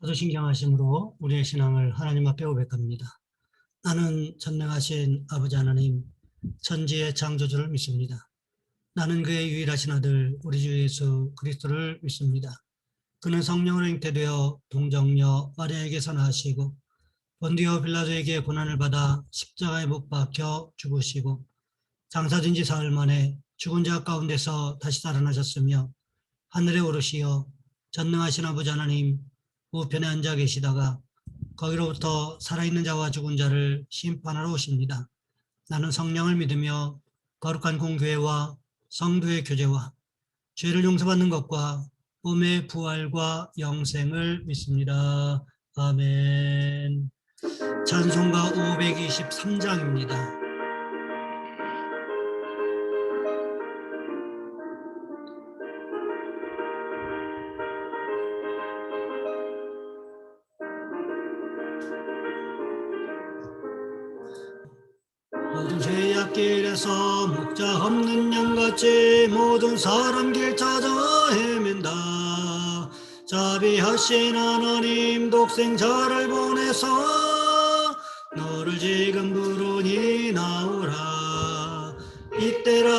사도신경하심으로 우리의 신앙을 하나님 앞에 고백합니다. 나는 전능하신 아버지 하나님, 천지의 창조주를 믿습니다. 나는 그의 유일하신 아들 우리 주 예수 그리스도를 믿습니다. 그는 성령으로 잉태되어 동정녀 마리아에게서 나시고 본디오 빌라도에게 고난을 받아 십자가에 못 박혀 죽으시고 장사된 지 사흘 만에 죽은 자 가운데서 다시 살아나셨으며 하늘에 오르시어 전능하신 아버지 하나님 우편에 앉아 계시다가 거기로부터 살아있는 자와 죽은 자를 심판하러 오십니다. 나는 성령을 믿으며 거룩한 공교회와 성도의 교제와 죄를 용서받는 것과 몸의 부활과 영생을 믿습니다. 아멘. 찬송가 523장입니다. 모든 죄악길에서 목자 없는 양같이 모든 사람 길 찾아 헤맨다. 자비하신 하나님 독생자를 보내서 너를 지금 부르니 나오라. 이때라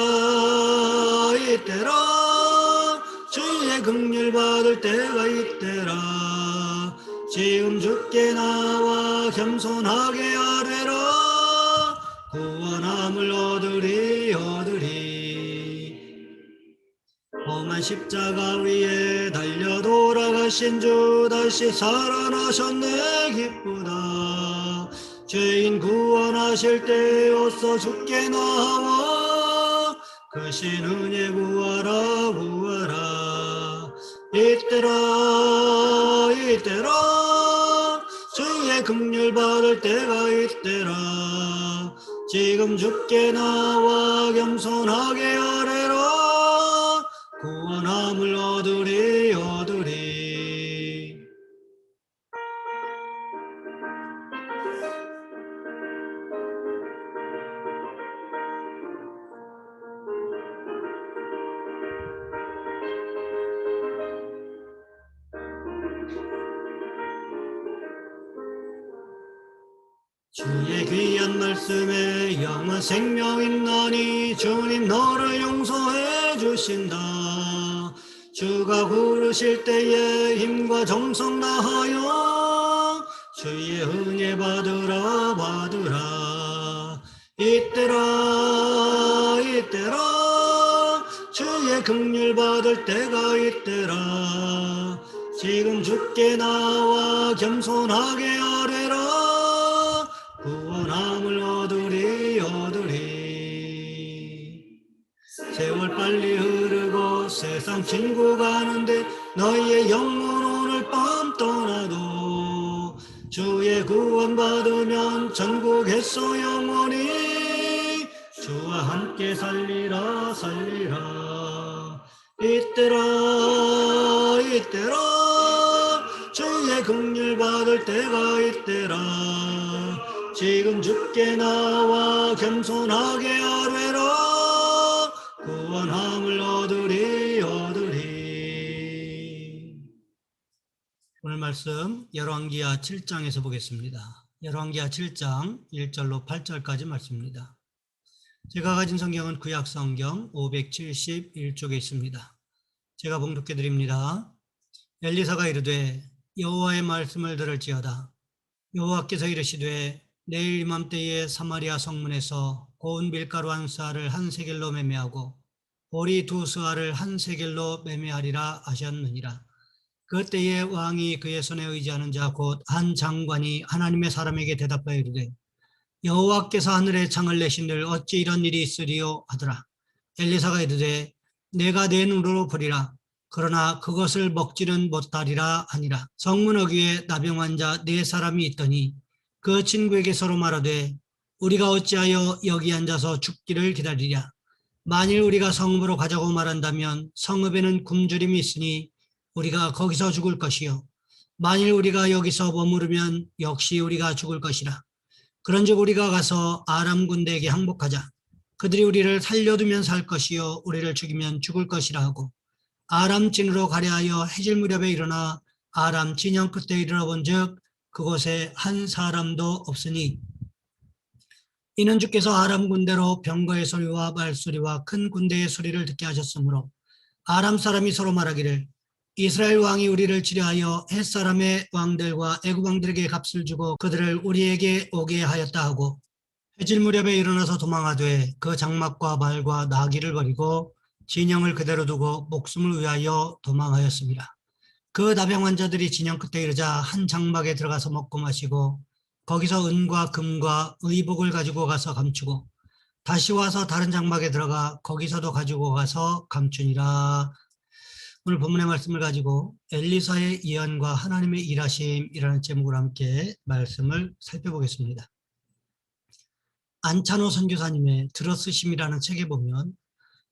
주의 긍휼 받을 때가 이때라. 지금 주께 나와 겸손하게 아뢰라. 구원함을 얻으리. 험한 십자가 위에 달려 돌아가신 주 다시 살아나셨네 기쁘다. 죄인 구원하실 때 어서 주께 나와 크신 은혜 구하라. 이때라 주의 긍휼 받을 때가 이때라. 지금 주께 나와 겸손하게 아뢰라. 구원함을 얻으리. 주의 귀한 말씀에 영원 생명 있나니 주님 너를 용서해 주신다. 주가 부르실 때에 힘과 정성 다하여 주의 은혜 받으라. 이때라 주의 긍휼 받을 때가 이때라. 지금 주께 나와 겸손하게 아뢰라. 구원함을 얻으리. 세월 빨리 흐르고 세상 친구 가는데 너희의 영혼 오늘 밤 떠나도 주의 구원 받으면 전국에서 영원히 주와 함께 살리라. 이때라 주의 긍휼 받을 때가 이때라. 지금 주께 나와 겸손하게 아뢰라. 구원함을 얻으리. 오늘 말씀 열왕기하 7장에서 보겠습니다. 열왕기하 7장 1절로 8절까지 말씀입니다. 제가 가진 성경은 구약성경 571쪽에 있습니다. 제가 봉독해 드립니다. 엘리사가 이르되 여호와의 말씀을 들을지어다. 여호와께서 이르시되 내일 이맘때에 사마리아 성문에서 고운 밀가루 한 스아를 한 세겔로 매매하고 보리 두 스아를 한 세겔로 매매하리라 하셨느니라. 그때에 왕이 그의 손에 의지하는 자 곧 한 장관이 하나님의 사람에게 대답하여 이르되 여호와께서 하늘에 창을 내신들 어찌 이런 일이 있으리요 하더라. 엘리사가 이르되 내가 내 눈으로 보리라. 그러나 그것을 먹지는 못하리라 하니라. 성문 어귀에 나병 환자 4사람이 있더니 그 친구에게 서로 말하되 우리가 어찌하여 여기 앉아서 죽기를 기다리랴. 만일 우리가 성읍으로 가자고 말한다면 성읍에는 굶주림이 있으니 우리가 거기서 죽을 것이요 만일 우리가 여기서 머무르면 역시 우리가 죽을 것이라. 그런즉 우리가 가서 아람 군대에게 항복하자. 그들이 우리를 살려두면 살 것이요 우리를 죽이면 죽을 것이라 하고 아람 진으로 가려 하여 해질 무렵에 일어나 아람 진영 끝에 이르러본즉 그곳에 한 사람도 없으니 이는 주께서 아람 군대로 병거의 소리와 말소리와 큰 군대의 소리를 듣게 하셨으므로 아람 사람이 서로 말하기를 이스라엘 왕이 우리를 치려하여 헷 사람의 왕들과 애굽 왕들에게 값을 주고 그들을 우리에게 오게 하였다 하고 해질 무렵에 일어나서 도망하되 그 장막과 말과 나귀를 버리고 진영을 그대로 두고 목숨을 위하여 도망하였습니다. 그 나병 환자들이 진영 끝에 이르자 한 장막에 들어가서 먹고 마시고 거기서 은과 금과 의복을 가지고 가서 감추고 다시 와서 다른 장막에 들어가 거기서도 가지고 가서 감추니라. 오늘 본문의 말씀을 가지고 엘리사의 예언과 하나님의 일하심이라는 제목으로 함께 말씀을 살펴보겠습니다. 안찬호 선교사님의 들어쓰심이라는 책에 보면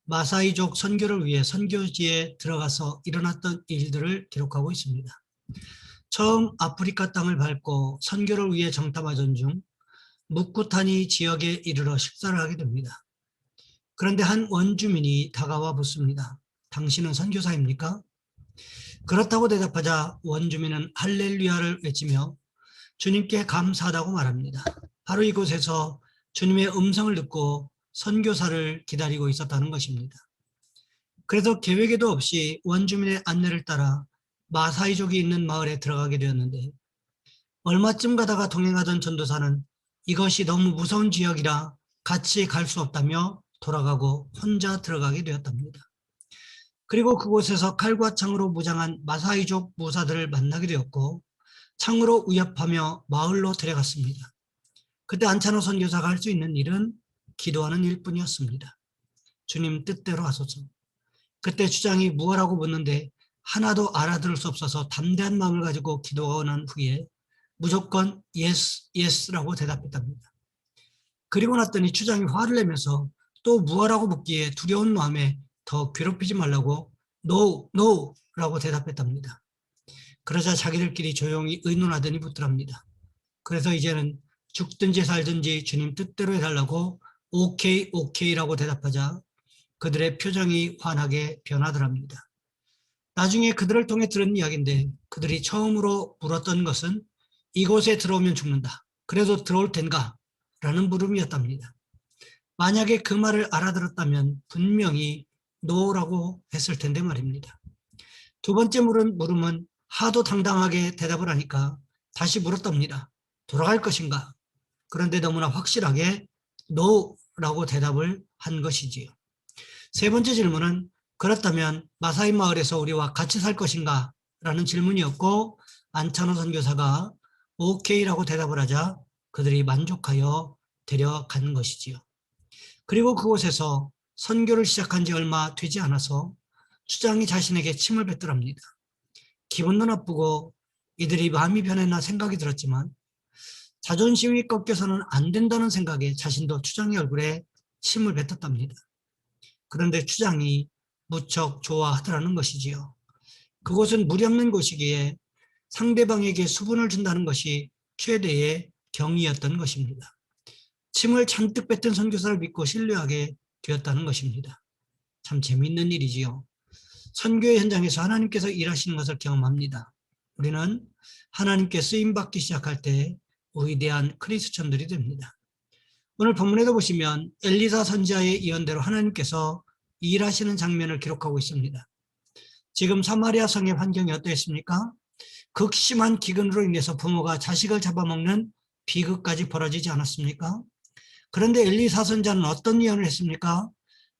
마사이족 선교를 위해 선교지에 들어가서 일어났던 일들을 기록하고 있습니다. 처음 아프리카 땅을 밟고 선교를 위해 정탐하던 중 묵쿠타니 지역에 이르러 식사를 하게 됩니다. 그런데 한 원주민이 다가와 묻습니다. 당신은 선교사입니까? 그렇다고 대답하자 원주민은 할렐루야를 외치며 주님께 감사하다고 말합니다. 바로 이곳에서 주님의 음성을 듣고 선교사를 기다리고 있었다는 것입니다. 그래서 계획에도 없이 원주민의 안내를 따라 마사이족이 있는 마을에 들어가게 되었는데 얼마쯤 가다가 동행하던 전도사는 이것이 너무 무서운 지역이라 같이 갈 수 없다며 돌아가고 혼자 들어가게 되었답니다. 그리고 그곳에서 칼과 창으로 무장한 마사이족 무사들을 만나게 되었고 창으로 위협하며 마을로 데려갔습니다. 그때 안찬호 선교사가 할 수 있는 일은 기도하는 일뿐이었습니다. 주님 뜻대로 하소서. 그때 주장이 무엇라고 묻는데 하나도 알아들을 수 없어서 담대한 마음을 가지고 기도가 난 후에 무조건 yes, yes라고 대답했답니다. 그리고 났더니 주장이 화를 내면서 또 무엇라고 묻기에 두려운 마음에 더 괴롭히지 말라고 no, no라고 대답했답니다. 그러자 자기들끼리 조용히 의논하더니 붙더랍니다. 그래서 이제는 죽든지 살든지 주님 뜻대로 해달라고 오케이, 오케이라고 대답하자 그들의 표정이 환하게 변하더랍니다. 나중에 그들을 통해 들은 이야기인데 그들이 처음으로 물었던 것은 이곳에 들어오면 죽는다. 그래도 들어올 텐가? 라는 물음이었답니다. 만약에 그 말을 알아들었다면 분명히 노라고 했을 텐데 말입니다. 두 번째 물음은 하도 당당하게 대답을 하니까 다시 물었답니다. 돌아갈 것인가? 그런데 너무나 확실하게 no라고 대답을 한 것이지요. 세 번째 질문은 그렇다면 마사이 마을에서 우리와 같이 살 것인가? 라는 질문이었고 안찬호 선교사가 오케이라고 대답을 하자 그들이 만족하여 데려간 것이지요. 그리고 그곳에서 선교를 시작한 지 얼마 되지 않아서 추장이 자신에게 침을 뱉더랍니다. 기분도 나쁘고 이들이 마음이 변했나 생각이 들었지만 자존심이 꺾여서는 안 된다는 생각에 자신도 추장의 얼굴에 침을 뱉었답니다. 그런데 추장이 무척 좋아하더라는 것이지요. 그곳은 물이 없는 곳이기에 상대방에게 수분을 준다는 것이 최대의 경이였던 것입니다. 침을 잔뜩 뱉은 선교사를 믿고 신뢰하게 되었다는 것입니다. 참 재미있는 일이지요. 선교의 현장에서 하나님께서 일하시는 것을 경험합니다. 우리는 하나님께 쓰임받기 시작할 때 위대한 크리스천들이 됩니다. 오늘 본문에도 보시면 엘리사 선지자의 예언대로 하나님께서 일하시는 장면을 기록하고 있습니다. 지금 사마리아 성의 환경이 어떠했습니까? 극심한 기근으로 인해서 부모가 자식을 잡아먹는 비극까지 벌어지지 않았습니까? 그런데 엘리사 선지자는 어떤 예언을 했습니까?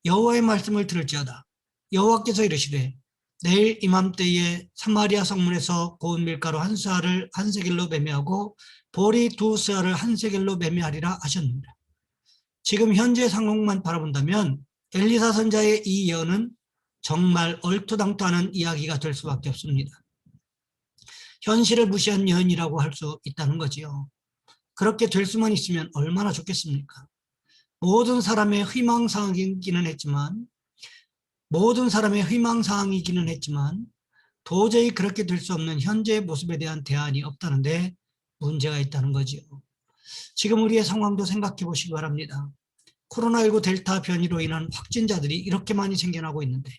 여호와의 말씀을 들을지어다. 여호와께서 이르시되 내일 이맘때에 사마리아 성문에서 고운 밀가루 한 스아를 한 세겔로 매매하고 보리 두 스아를 한 세겔로 매매하리라 하셨습니다. 지금 현재 상황만 바라본다면 엘리사 선지자의 이 예언은 정말 얼토당토하는 이야기가 될 수밖에 없습니다. 현실을 무시한 예언이라고 할 수 있다는 거지요. 그렇게 될 수만 있으면 얼마나 좋겠습니까? 모든 사람의 희망사항이기는 했지만 도저히 그렇게 될 수 없는 현재의 모습에 대한 대안이 없다는데 문제가 있다는 거지요. 지금 우리의 상황도 생각해 보시기 바랍니다. 코로나19 델타 변이로 인한 확진자들이 이렇게 많이 생겨나고 있는데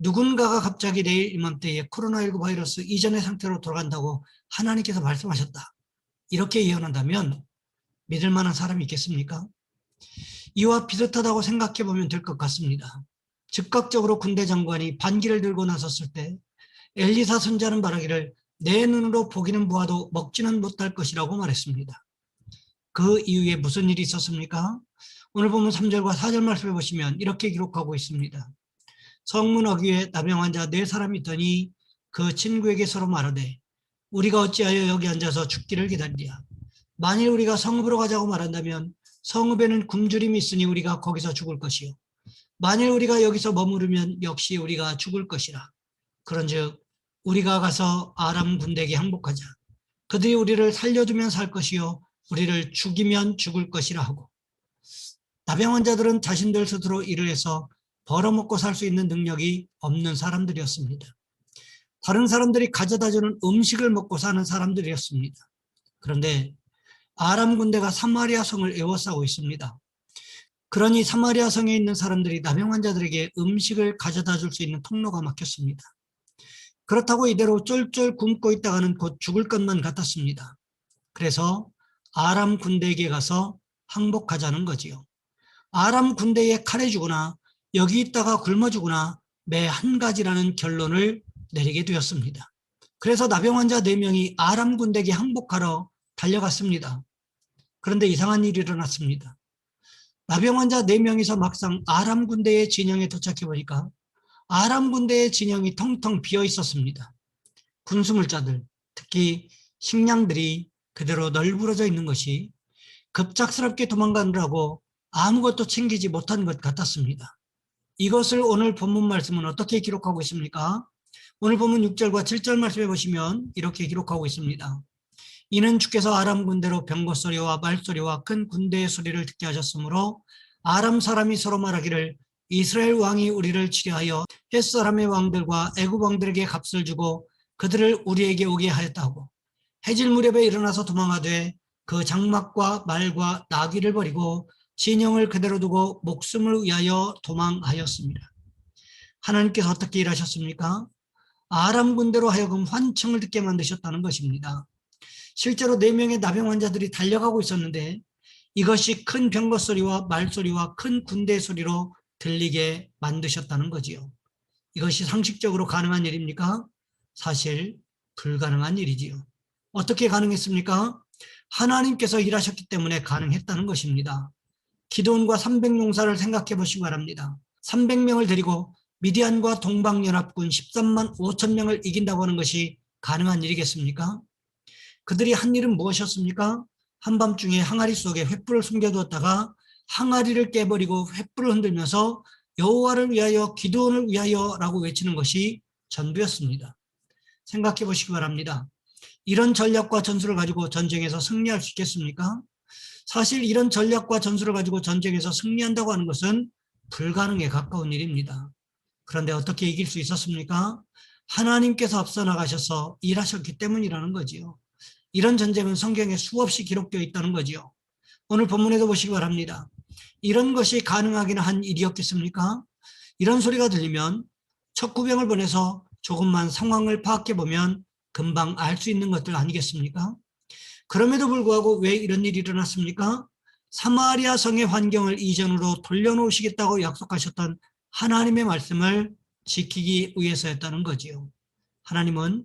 누군가가 갑자기 내일 이맘때에 코로나19 바이러스 이전의 상태로 돌아간다고 하나님께서 말씀하셨다. 이렇게 예언한다면 믿을 만한 사람이 있겠습니까? 이와 비슷하다고 생각해 보면 될 것 같습니다. 즉각적으로 군대 장관이 반기를 들고 나섰을 때 엘리사 선지자는 말하기를 내 눈으로 보기는 보아도 먹지는 못할 것이라고 말했습니다. 그 이후에 무슨 일이 있었습니까? 오늘 보면 3절과 4절 말씀해 보시면 이렇게 기록하고 있습니다. 성문 어귀에 나병 환자 4사람이 있더니 그 친구에게 서로 말하되 우리가 어찌하여 여기 앉아서 죽기를 기다리랴. 만일 우리가 성읍으로 가자고 말한다면 성읍에는 굶주림이 있으니 우리가 거기서 죽을 것이요. 만일 우리가 여기서 머무르면 역시 우리가 죽을 것이라. 그런즉 우리가 가서 아람 군대에게 항복하자. 그들이 우리를 살려두면 살 것이요 우리를 죽이면 죽을 것이라 하고. 나병 환자들은 자신들 스스로 일을 해서 벌어먹고 살 수 있는 능력이 없는 사람들이었습니다. 다른 사람들이 가져다주는 음식을 먹고 사는 사람들이었습니다. 그런데 아람 군대가 사마리아 성을 에워싸고 있습니다. 그러니 사마리아 성에 있는 사람들이 나병 환자들에게 음식을 가져다 줄 수 있는 통로가 막혔습니다. 그렇다고 이대로 쫄쫄 굶고 있다가는 곧 죽을 것만 같았습니다. 그래서 아람 군대에게 가서 항복하자는 거지요. 아람 군대에 칼에 죽거나 여기 있다가 굶어 죽거나 매 한 가지라는 결론을 내리게 되었습니다. 그래서 나병 환자 4명이 아람 군대에게 항복하러 달려갔습니다. 그런데 이상한 일이 일어났습니다. 나병 환자 4명이서 막상 아람 군대의 진영에 도착해 보니까 아람 군대의 진영이 텅텅 비어 있었습니다. 군수물자들, 특히 식량들이 그대로 널브러져 있는 것이 급작스럽게 도망가느라고 아무것도 챙기지 못한 것 같았습니다. 이것을 오늘 본문 말씀은 어떻게 기록하고 있습니까? 오늘 본문 6절과 7절 말씀해 보시면 이렇게 기록하고 있습니다. 이는 주께서 아람 군대로 병거 소리와 말소리와 큰 군대의 소리를 듣게 하셨으므로 아람 사람이 서로 말하기를 이스라엘 왕이 우리를 치려하여 헷 사람의 왕들과 애굽 왕들에게 값을 주고 그들을 우리에게 오게 하였다고. 해질 무렵에 일어나서 도망하되 그 장막과 말과 나귀를 버리고 진영을 그대로 두고 목숨을 위하여 도망하였습니다. 하나님께서 어떻게 일하셨습니까? 아람 군대로 하여금 환청을 듣게 만드셨다는 것입니다. 실제로 4명의 나병 환자들이 달려가고 있었는데 이것이 큰 병거 소리와 말소리와 큰 군대 소리로 들리게 만드셨다는 거지요. 이것이 상식적으로 가능한 일입니까? 사실 불가능한 일이지요. 어떻게 가능했습니까? 하나님께서 일하셨기 때문에 가능했다는 것입니다. 기드온과 300용사를 생각해 보시기 바랍니다. 300명을 데리고 미디안과 동방연합군 13만 5천 명을 이긴다고 하는 것이 가능한 일이겠습니까? 그들이 한 일은 무엇이었습니까? 한밤중에 항아리 속에 횃불을 숨겨두었다가 항아리를 깨버리고 횃불을 흔들면서 여호와를 위하여 기드온을 위하여 라고 외치는 것이 전부였습니다. 생각해 보시기 바랍니다. 이런 전략과 전술을 가지고 전쟁에서 승리할 수 있겠습니까? 사실 이런 전략과 전술을 가지고 전쟁에서 승리한다고 하는 것은 불가능에 가까운 일입니다. 그런데 어떻게 이길 수 있었습니까? 하나님께서 앞서 나가셔서 일하셨기 때문이라는 거지요. 이런 전쟁은 성경에 수없이 기록되어 있다는 거지요. 오늘 본문에도 보시기 바랍니다. 이런 것이 가능하기는 한 일이었겠습니까? 이런 소리가 들리면 척구병을 보내서 조금만 상황을 파악해 보면 금방 알 수 있는 것들 아니겠습니까? 그럼에도 불구하고 왜 이런 일이 일어났습니까? 사마리아 성의 환경을 이전으로 돌려놓으시겠다고 약속하셨던 하나님의 말씀을 지키기 위해서였다는 거지요. 하나님은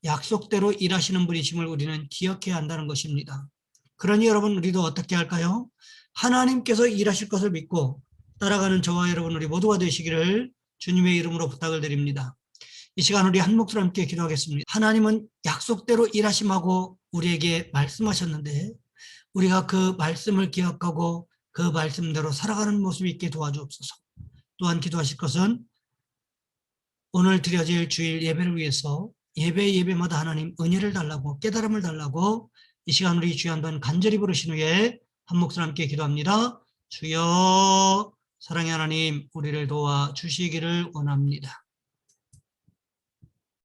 약속대로 일하시는 분이심을 우리는 기억해야 한다는 것입니다. 그러니 여러분 우리도 어떻게 할까요? 하나님께서 일하실 것을 믿고 따라가는 저와 여러분 우리 모두가 되시기를 주님의 이름으로 부탁을 드립니다. 이 시간 우리 한 목소리 함께 기도하겠습니다. 하나님은 약속대로 일하심하고 우리에게 말씀하셨는데 우리가 그 말씀을 기억하고 그 말씀대로 살아가는 모습이 있게 도와주옵소서. 또한 기도하실 것은 오늘 드려질 주일 예배를 위해서 예배마다 하나님 은혜를 달라고 깨달음을 달라고 이 시간 우리 주여 한번 간절히 부르신 후에 한 목소리 함께 기도합니다. 주여 사랑의 하나님 우리를 도와주시기를 원합니다.